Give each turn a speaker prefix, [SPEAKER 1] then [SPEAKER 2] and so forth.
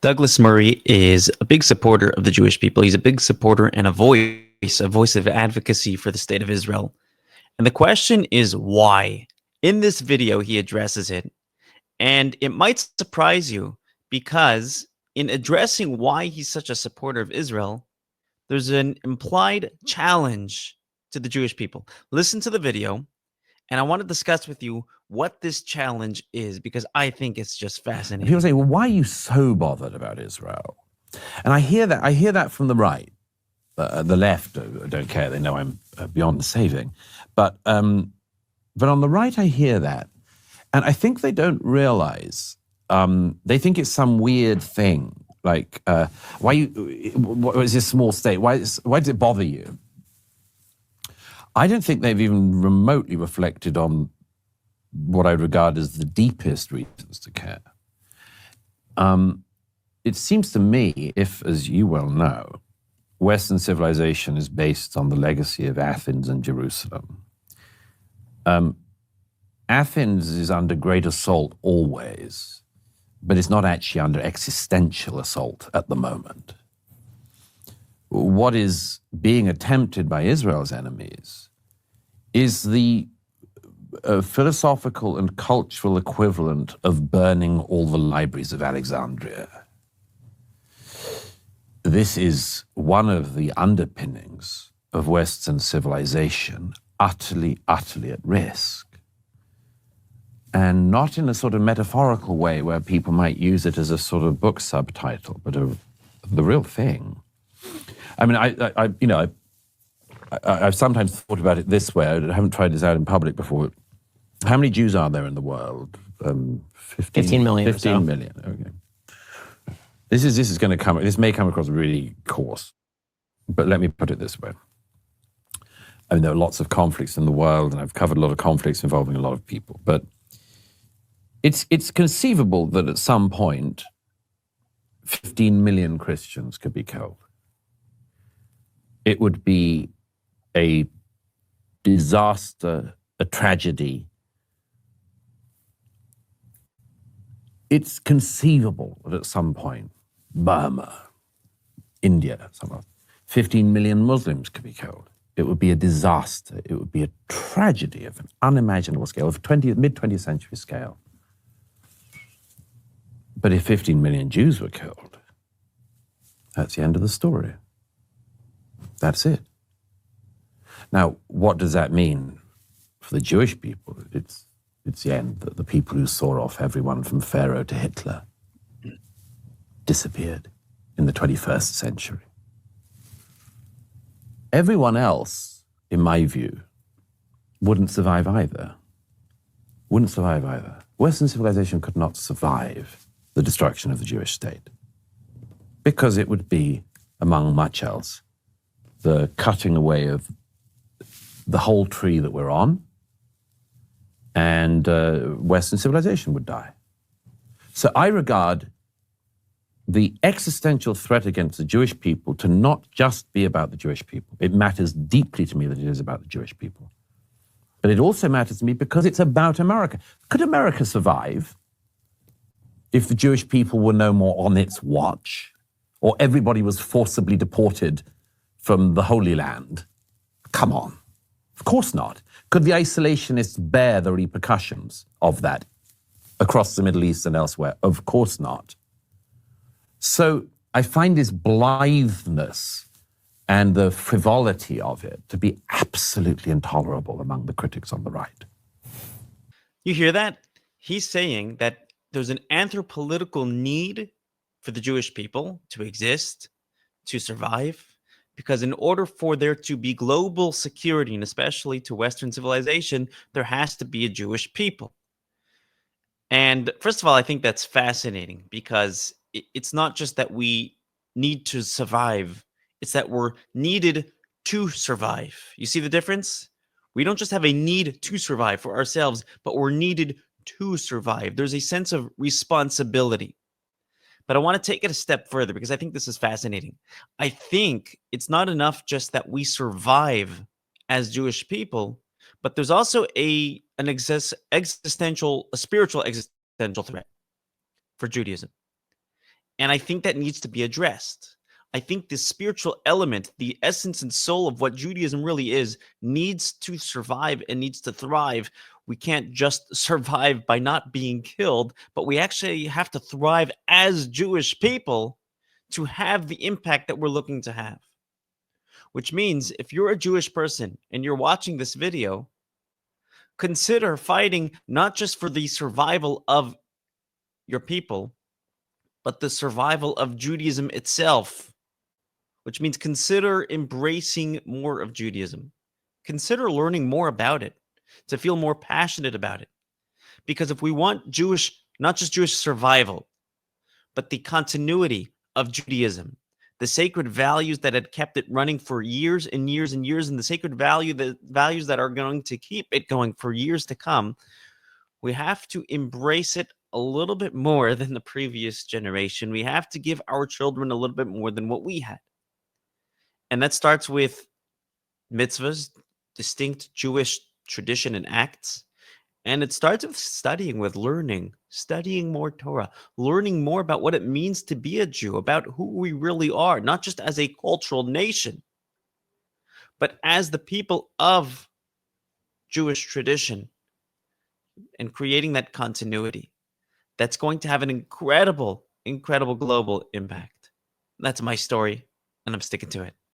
[SPEAKER 1] Douglas Murray is a big supporter of the Jewish people. He's a big supporter and a voice of advocacy for the state of Israel. And the question is why? In this video, he addresses it. And it might surprise you because in addressing why he's such a supporter of Israel, there's an implied challenge to the Jewish people. Listen to the video, and I want to discuss with you what this challenge is because I think it's just fascinating.
[SPEAKER 2] People say, well, why are you so bothered about Israel? And I hear that from the right. The left don't care. They know I'm beyond saving. But on the right, I hear that. And I think they don't realize, they think it's some weird thing. Like, what is this small state? Why does it bother you? I don't think they've even remotely reflected on what I regard as the deepest reasons to care. It seems to me, if, as you well know, Western civilization is based on the legacy of Athens and Jerusalem. Athens is under great assault always, but it's not actually under existential assault at the moment. What is being attempted by Israel's enemies is the philosophical and cultural equivalent of burning all the libraries of Alexandria. This is one of the underpinnings of Western civilization utterly, utterly at risk. And not in a sort of metaphorical way where people might use it as a sort of book subtitle, but the real thing. I mean, I've sometimes thought about it this way. I haven't tried this out in public before. How many Jews are there in the world?
[SPEAKER 1] 15 million.
[SPEAKER 2] 15 million. Okay. This may come across really coarse, but let me put it this way. I mean, there are lots of conflicts in the world, and I've covered a lot of conflicts involving a lot of people, but it's conceivable that at some point 15 million Christians could be killed. It would be a disaster, a tragedy. It's conceivable that at some point, Burma, India, somewhere, 15 million Muslims could be killed. It would be a disaster. It would be a tragedy of an unimaginable scale, of mid-20th century scale. But if 15 million Jews were killed, that's the end of the story. That's it. Now, what does that mean for the Jewish people? It's the end. The people who saw off everyone from Pharaoh to Hitler disappeared in the 21st century. Everyone else, in my view, wouldn't survive either. Western civilization could not survive the destruction of the Jewish state because it would be, among much else, the cutting away of the whole tree that we're on, and Western civilization would die. So I regard the existential threat against the Jewish people to not just be about the Jewish people. It matters deeply to me that it is about the Jewish people. But it also matters to me because it's about America. Could America survive if the Jewish people were no more on its watch, or everybody was forcibly deported from the Holy Land? Come on. Of course not. Could the isolationists bear the repercussions of that across the Middle East and elsewhere? Of course not. So I find this blitheness and the frivolity of it to be absolutely intolerable among the critics on the right.
[SPEAKER 1] You hear that? He's saying that there's an anthropolitical need for the Jewish people to exist, to survive, because in order for there to be global security, and especially to Western civilization, there has to be a Jewish people. And first of all, I think that's fascinating because it's not just that we need to survive, it's that we're needed to survive. You see the difference? We don't just have a need to survive for ourselves, but we're needed to survive. There's a sense of responsibility. But I want to take it a step further because I think this is fascinating. I think it's not enough just that we survive as Jewish people, but there's also a spiritual existential threat for Judaism. And I think that needs to be addressed. I think the spiritual element, the essence and soul of what Judaism really is, needs to survive and needs to thrive. We can't just survive by not being killed, but we actually have to thrive as Jewish people to have the impact that we're looking to have. Which means if you're a Jewish person and you're watching this video, consider fighting not just for the survival of your people, but the survival of Judaism itself, which means consider embracing more of Judaism. Consider learning more about it, to feel more passionate about it. Because if we want not just Jewish survival, but the continuity of Judaism, the sacred values that had kept it running for years and years and years, and the values that are going to keep it going for years to come, we have to embrace it a little bit more than the previous generation. We have to give our children a little bit more than what we had. And that starts with mitzvahs, distinct Jewish tradition and acts. And it starts with studying more Torah, learning more about what it means to be a Jew, about who we really are, not just as a cultural nation, but as the people of Jewish tradition, and creating that continuity that's going to have an incredible global impact. That's my story, and I'm sticking to it.